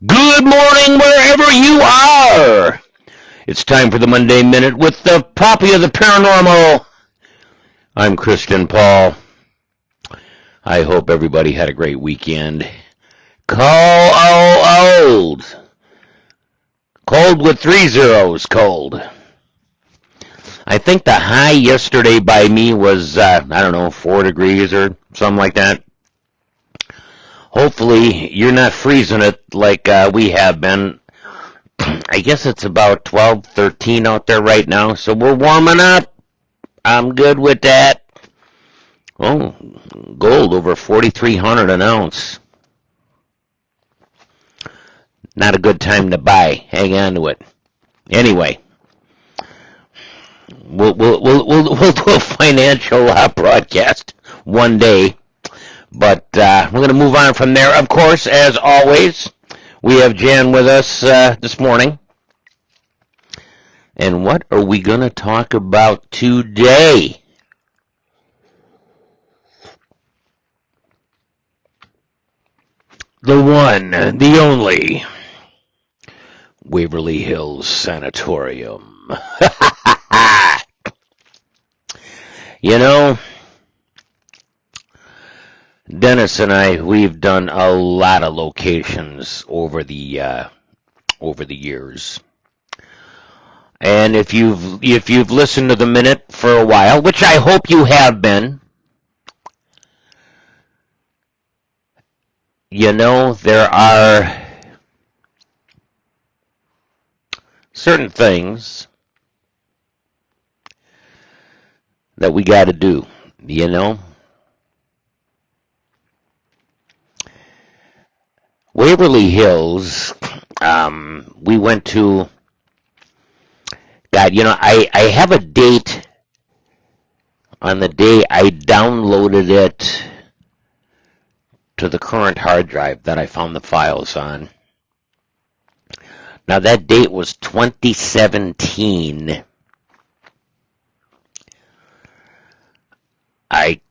Good morning, wherever you are. It's time for the Monday Minute with the Poppy of the Paranormal. I'm Christian Paul. I hope everybody had a great weekend. Cold. Cold with 3 zeros, cold. I think the high yesterday by me was, 4 degrees or something like that. Hopefully, you're not freezing it like we have been. I guess it's about 12, 13 out there right now, so we're warming up. I'm good with that. Oh, gold over 4,300 an ounce. Not a good time to buy. Hang on to it. Anyway, we'll do a financial broadcast one day, but we're going to move on from there. Of course, as always, we have Jan with us this morning. And what are we going to talk about today? The one, the only, Waverly Hills Sanatorium. You know, Dennis and I, we've done a lot of locations over the years. And if you've listened to the minute for a while, which I hope you have been, you know, there are certain things that we got to do, you know. Waverly Hills, we went to, God, you know, I have a date on the day I downloaded it to the current hard drive that I found the files on. Now, that date was 2017. I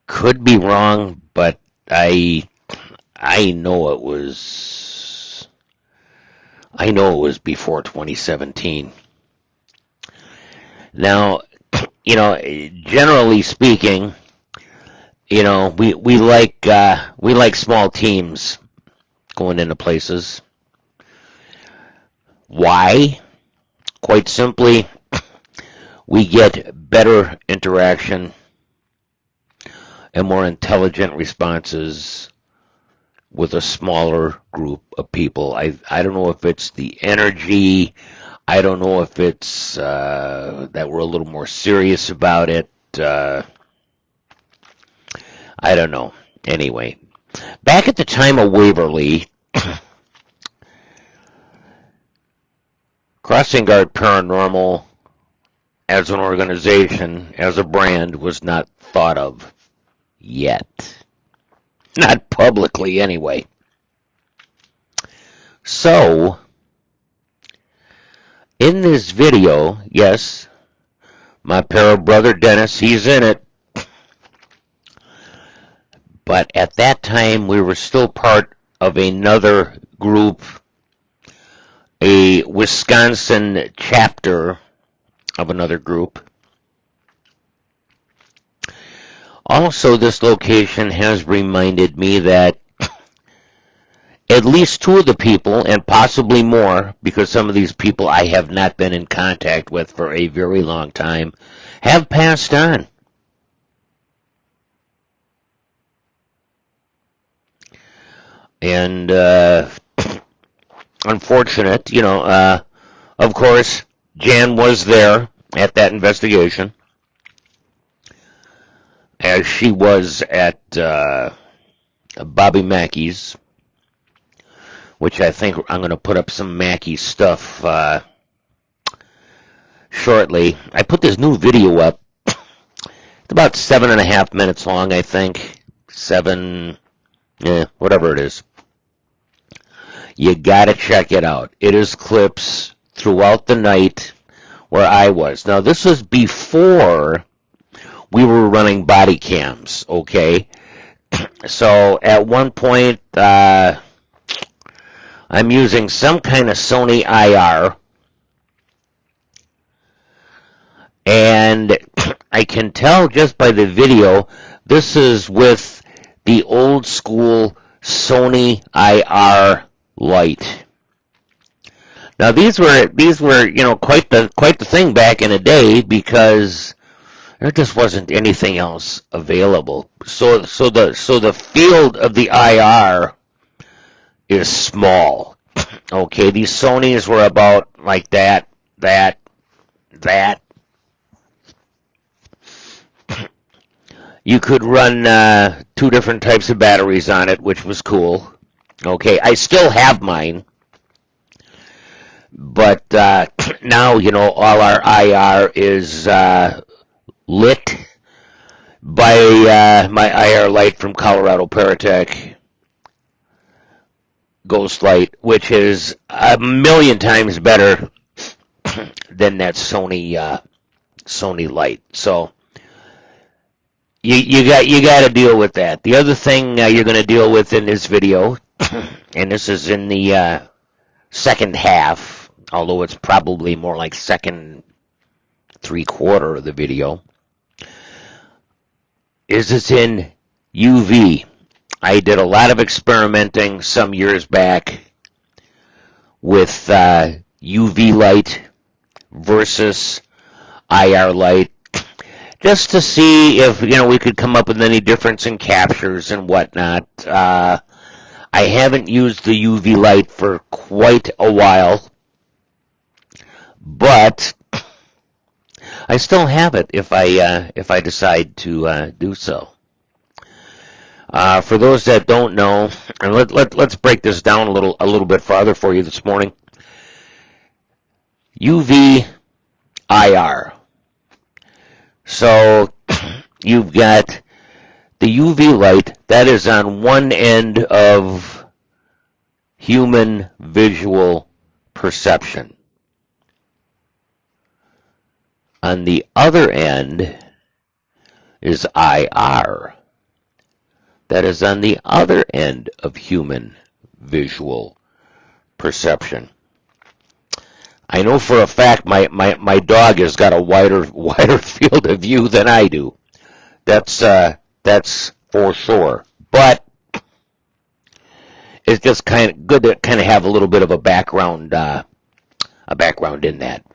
could be wrong, but I know it was before 2017. Now, you know, generally speaking, you know, we like small teams going into places. Why? Quite simply, we get better interaction and more intelligent responses with a smaller group of people. I don't know if it's the energy. I don't know if it's that we're a little more serious about it. I don't know. Anyway, back at the time of Waverly, Crossingaurd Paranormal as an organization, as a brand, was not thought of yet. Not publicly, anyway. So, in this video, yes, my para brother Dennis, he's in it. But at that time, we were still part of another group, a Wisconsin chapter of another group. Also, this location has reminded me that at least 2 of the people, and possibly more, because some of these people I have not been in contact with for a very long time, have passed on. And unfortunate, you know, of course, Jan was there at that investigation, as she was at Bobby Mackey's, which I think I'm going to put up some Mackey stuff shortly. I put this new video up. It's about 7.5 minutes long, I think. 7, whatever it is. You got to check it out. It is clips throughout the night where I was. Now, this was before we were running body cams, okay? So, at one point, I I'm using some kind of Sony IR, and I can tell just by the video, this is with the old school Sony IR light. Now these were quite the thing back in the day, because there just wasn't anything else available. So the field of the IR is small. Okay, these Sonys were about like that. You could run 2 different types of batteries on it, which was cool. Okay, I still have mine. But now, all our IR is lit by my IR light from Colorado Paratech Ghost Light, which is a million times better than that Sony light. So you got to deal with that. The other thing you're going to deal with in this video, and this is in the second half, although it's probably more like second 3/4 of the video, is it's in UV. I did a lot of experimenting some years back with UV light versus IR light, just to see if we could come up with any difference in captures and whatnot. I haven't used the UV light for quite a while, but I still have it if I decide to do so. For those that don't know, and let's break this down a little bit farther for you this morning. UV IR. So you've got the UV light that is on one end of human visual perception. On the other end is IR. That is on the other end of human visual perception. I know for a fact my dog has got a wider field of view than I do. That's for sure. But it's just kind of good to kind of have a little bit of a background in that.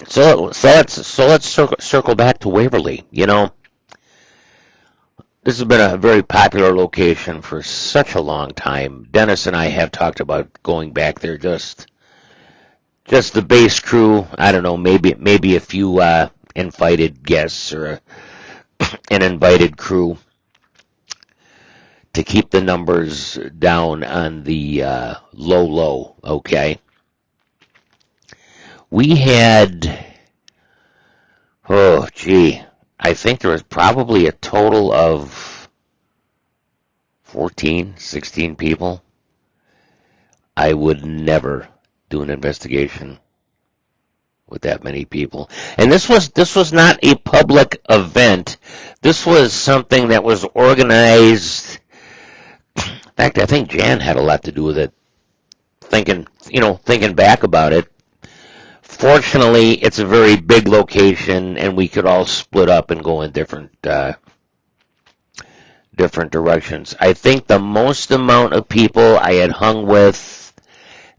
So let's circle back to Waverly. This has been a very popular location for such a long time. Dennis and I have talked about going back there. Just the base crew. I don't know, maybe a few invited guests or an invited crew to keep the numbers down on the low. Okay. We had, I think there was probably a total of 14, 16 people. I would never do an investigation with that many people. And this was not a public event. This was something that was organized. In fact, I think Jan had a lot to do with it. Thinking back about it. Fortunately, it's a very big location, and we could all split up and go in different directions. I think the most amount of people I had hung with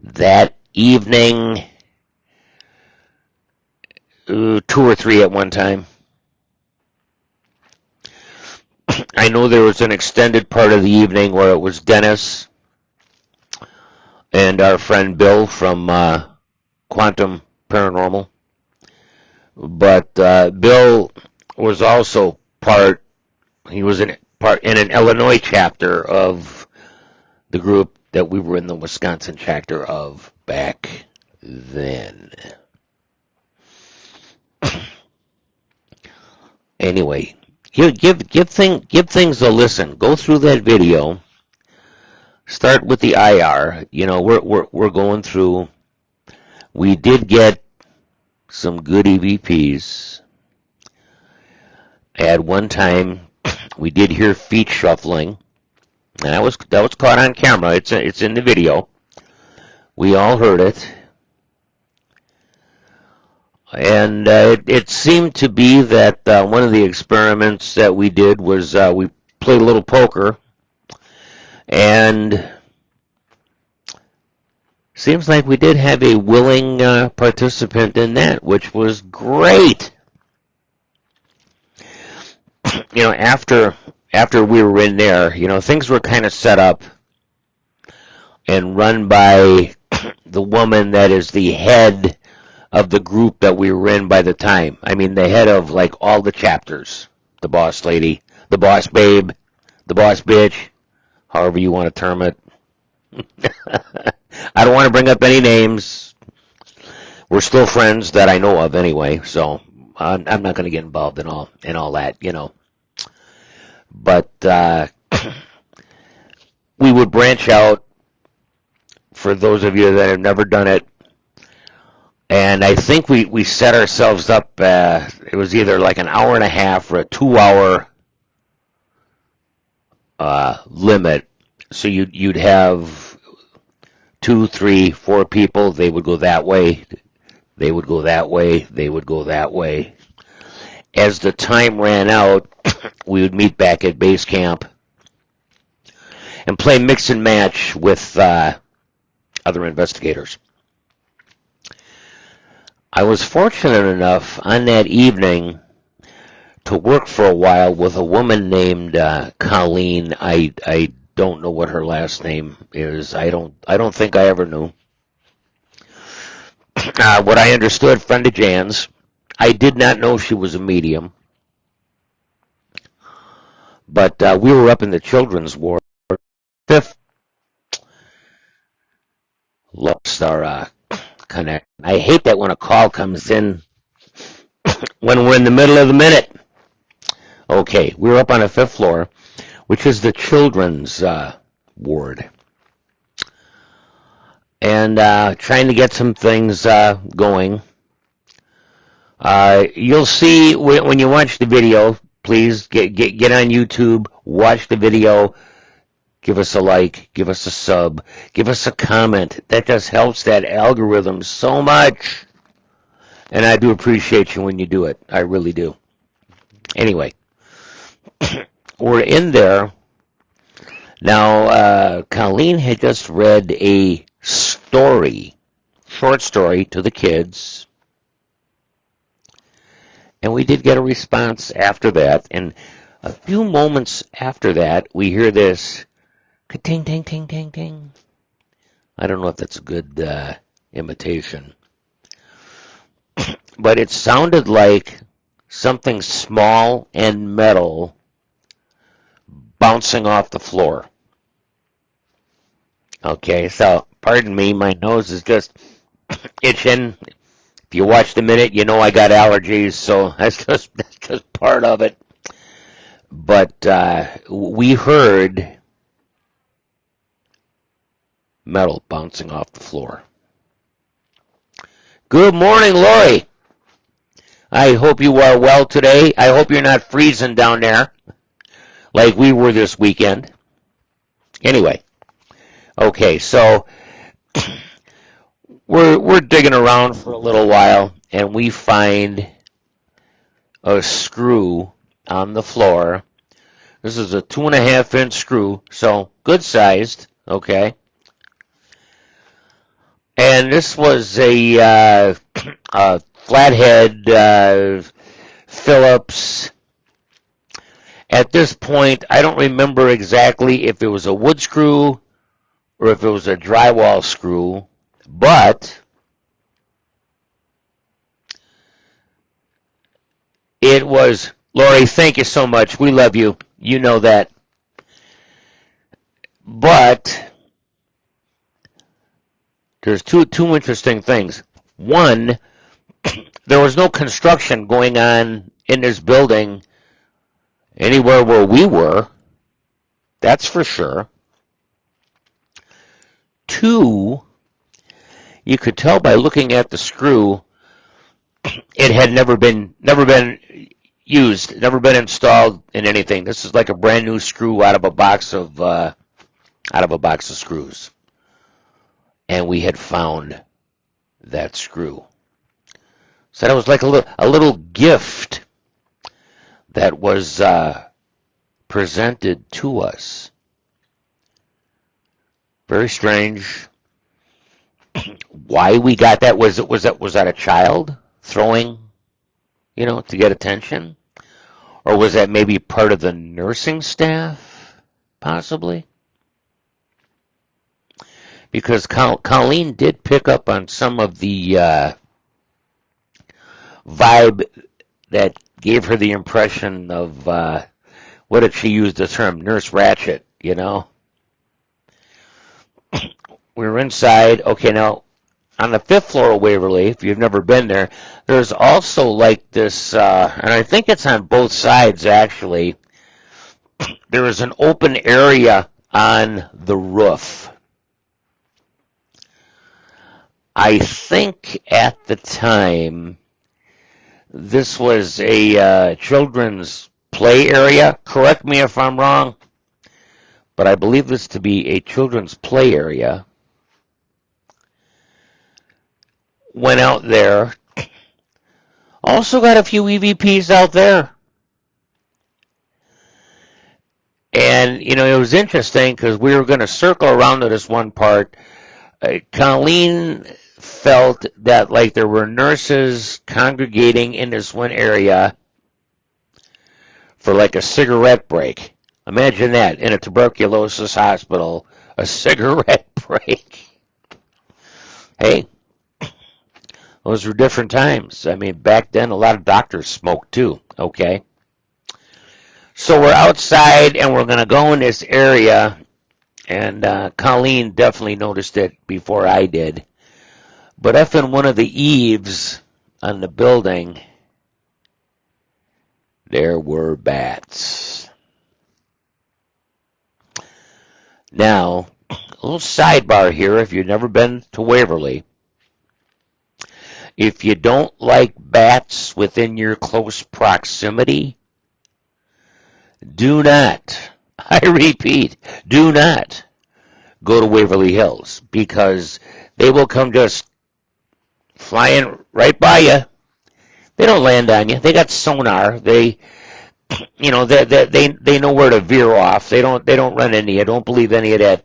that evening, 2 or 3 at one time. I know there was an extended part of the evening where it was Dennis and our friend Bill from Quantum Paranormal, but Bill was also he was in an Illinois chapter of the group that we were in the Wisconsin chapter of back then. Anyway, give things a listen. Go through that video. Start with the IR. We're going through. We did get some good EVPs. At one time, we did hear feet shuffling. And that was caught on camera. It's in the video. We all heard it. And it seemed to be that one of the experiments that we did was we played a little poker, and seems like we did have a willing participant in that, which was great. After we were in there, things were kind of set up and run by the woman that is the head of the group that we were in by the time. I mean, the head of like all the chapters, the boss lady, the boss babe, the boss bitch, however you want to term it. I don't want to bring up any names. We're still friends that I know of anyway, so I'm not going to get involved in all that, But we would branch out, for those of you that have never done it. And I think we set ourselves up, it was either like an hour and a half or a 2-hour limit. So you'd have 2, 3, 4 people. They would go that way. They would go that way. They would go that way. As the time ran out, we would meet back at base camp and play mix and match with other investigators. I was fortunate enough on that evening to work for a while with a woman named Colleen. I don't know what her last name is. I don't think I ever knew. What I understood, friend of Jan's. I did not know she was a medium. But we were up in the children's ward. 5th lost our connect. I hate that when a call comes in when we're in the middle of the minute. Okay, we were up on the 5th floor, which is the children's ward. And trying to get some things going. You'll see when you watch the video, please get on YouTube, watch the video, give us a like, give us a sub, give us a comment. That just helps that algorithm so much. And I do appreciate you when you do it. I really do. Anyway, we're in there. Now, Colleen had just read a short story to the kids. And we did get a response after that. And a few moments after that, we hear this ka-ting, ting, ting, ting, ting. I don't know if that's a good imitation. But it sounded like something small and metal bouncing off the floor. Okay, so pardon me, my nose is just itching. If you watched a minute, you know I got allergies, so that's just part of it. But we heard metal bouncing off the floor. Good morning, Lori. I hope you are well today. I hope you're not freezing down there like we were this weekend. Anyway, okay, so we're digging around for a little while, and we find a screw on the floor. This is a 2.5-inch screw, so good sized, okay. And this was a flathead Phillips. At this point, I don't remember exactly if it was a wood screw or if it was a drywall screw, but it was. Lori, thank you so much. We love you. You know that. But there's two interesting things. One, there was no construction going on in this building anywhere where we were. That's for sure. Two, you could tell by looking at the screw, it had never been used, never been installed in anything. This is like a brand new screw out of a box of out of a box of screws. And we had found that screw. So that was like a little gift that was presented to us. Very strange. Why we got that? Was that a child throwing, to get attention? Or was that maybe part of the nursing staff, possibly? Because Colleen did pick up on some of the vibe that gave her the impression of, what did she use the term? Nurse Ratched, We were inside. Okay, now, on the 5th floor of Waverly, if you've never been there, there's also like this, and I think it's on both sides, actually. There is an open area on the roof. I think at the time, this was a children's play area. Correct me if I'm wrong, but I believe this to be a children's play area. Went out there. Also got a few EVPs out there. And, it was interesting because we were going to circle around to this one part. Colleen felt that like there were nurses congregating in this one area for like a cigarette break. Imagine that, in a tuberculosis hospital, a cigarette break. Hey, those were different times. I mean, back then a lot of doctors smoked too, okay? So we're outside and we're going to go in this area, and Colleen definitely noticed it before I did. But up in one of the eaves on the building, there were bats. Now, a little sidebar here, if you've never been to Waverly. If you don't like bats within your close proximity, do not, I repeat, do not go to Waverly Hills, because they will come just flying right by you. They don't land on you. They got sonar. They know where to veer off. They don't run into you. Don't believe any of that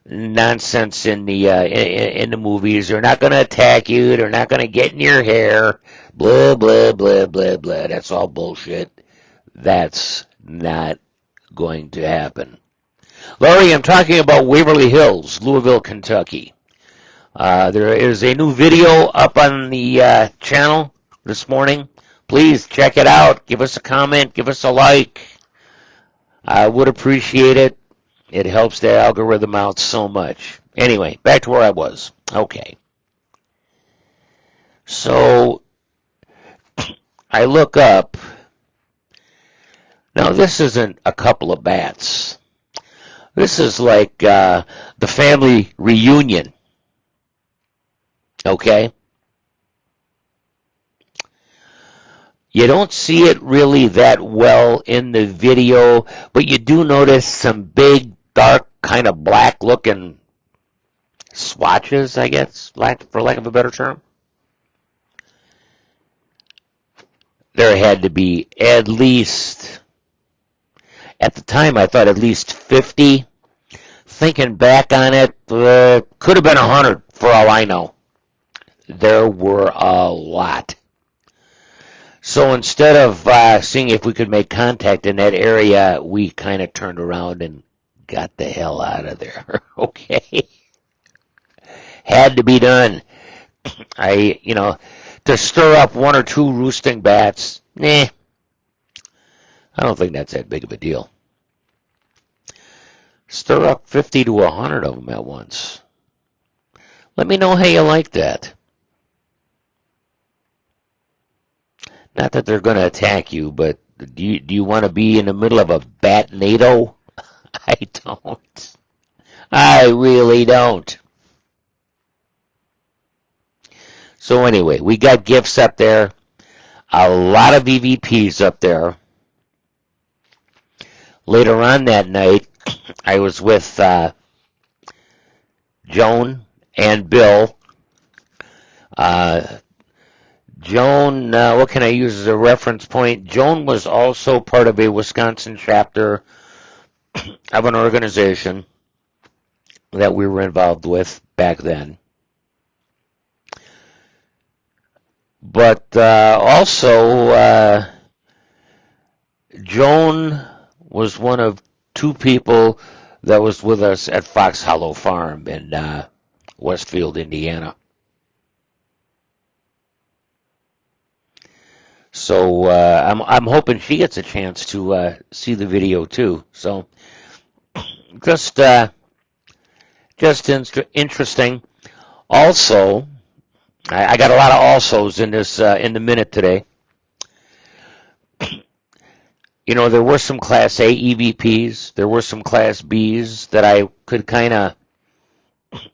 nonsense in the movies. They're not going to attack you. They're not going to get in your hair. Blah blah blah blah blah. That's all bullshit. That's not going to happen. Laurie, I'm talking about Waverly Hills, Louisville, Kentucky. There is a new video up on the channel this morning. Please check it out. Give us a comment. Give us a like. I would appreciate it. It helps the algorithm out so much. Anyway, back to where I was. Okay. So, I look up. Now, this isn't a couple of bats. This is like the family reunion. Okay? You don't see it really that well in the video, but you do notice some big, dark, kind of black-looking swatches, I guess, for lack of a better term. There had to be at least, at the time I thought at least 50. Thinking back on it, could have been 100 for all I know. There were a lot. So instead of seeing if we could make contact in that area, we kind of turned around and got the hell out of there. Okay? Had to be done. To stir up one or two roosting bats, I don't think that's that big of a deal. Stir up 50 to 100 of them at once. Let me know how you like that. Not that they're going to attack you, but do you want to be in the middle of a bat NATO? I don't. I really don't. So anyway, we got gifts up there. A lot of EVPs up there. Later on that night, I was with Joan and Bill. Uh, Joan, what can I use as a reference point? Joan was also part of a Wisconsin chapter of an organization that we were involved with back then. But also, Joan was one of two people that was with us at Fox Hollow Farm in Westfield, Indiana. So I'm hoping she gets a chance to see the video too. So just interesting. Also, I got a lot of alsos in this in the minute today. You know, there were some Class A EVPs. There were some Class Bs that I could kind of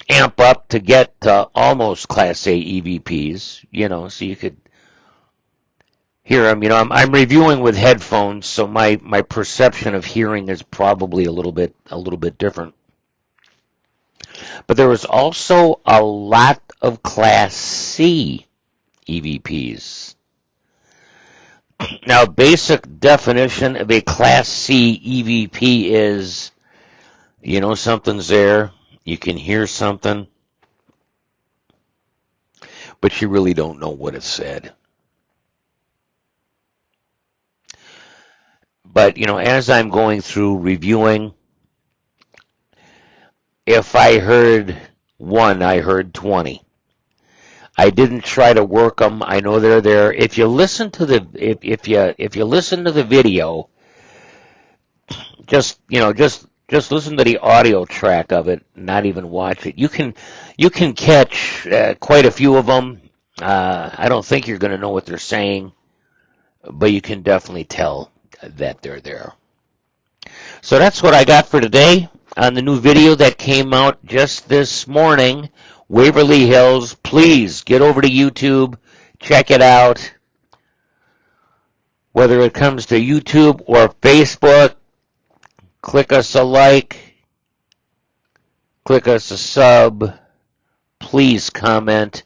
amp up to get to almost Class A EVPs. You know, so you could hear them. You know, I'm reviewing with headphones, so my perception of hearing is probably a little bit different. But there was also a lot of Class C EVPs. Now, basic definition of a Class C EVP is, you know, something's there, you can hear something, but you really don't know what it said. But, you know, as I'm going through reviewing, if I heard one, I heard 20. I didn't try to work them. I know they're there. If you listen to the if you listen to the video, just listen to the audio track of it, not even watch it. You can catch quite a few of them. I don't think you're going to know what they're saying, but you can definitely tell that they're there. So that's what I got for today on the new video that came out just this morning. Waverly Hills, please get over to YouTube, check it out. Whether it comes to YouTube or Facebook, click us a like, click us a sub, please comment.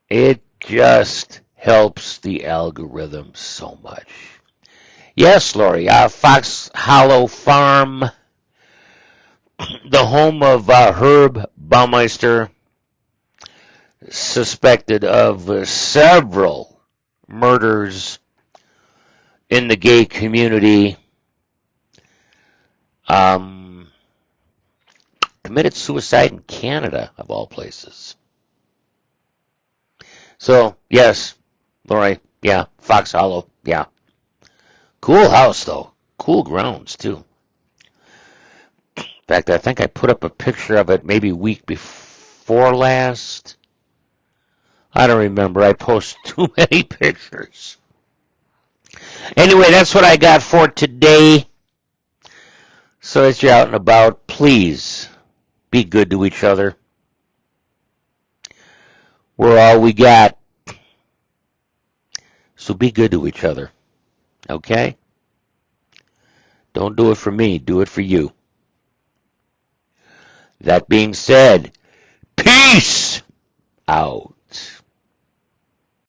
It just helps the algorithm so much. Yes, Lori, Fox Hollow Farm, the home of Herb Baumeister, suspected of several murders in the gay community, committed suicide in Canada, of all places. So, yes, Lori, yeah, Fox Hollow, yeah. Cool house, though. Cool grounds, too. In fact, I think I put up a picture of it maybe week before last. I don't remember. I post too many pictures. Anyway, that's what I got for today. So as you're out and about, please be good to each other. We're all we got. So be good to each other. Okay? Don't do it for me. Do it for you. That being said, peace out.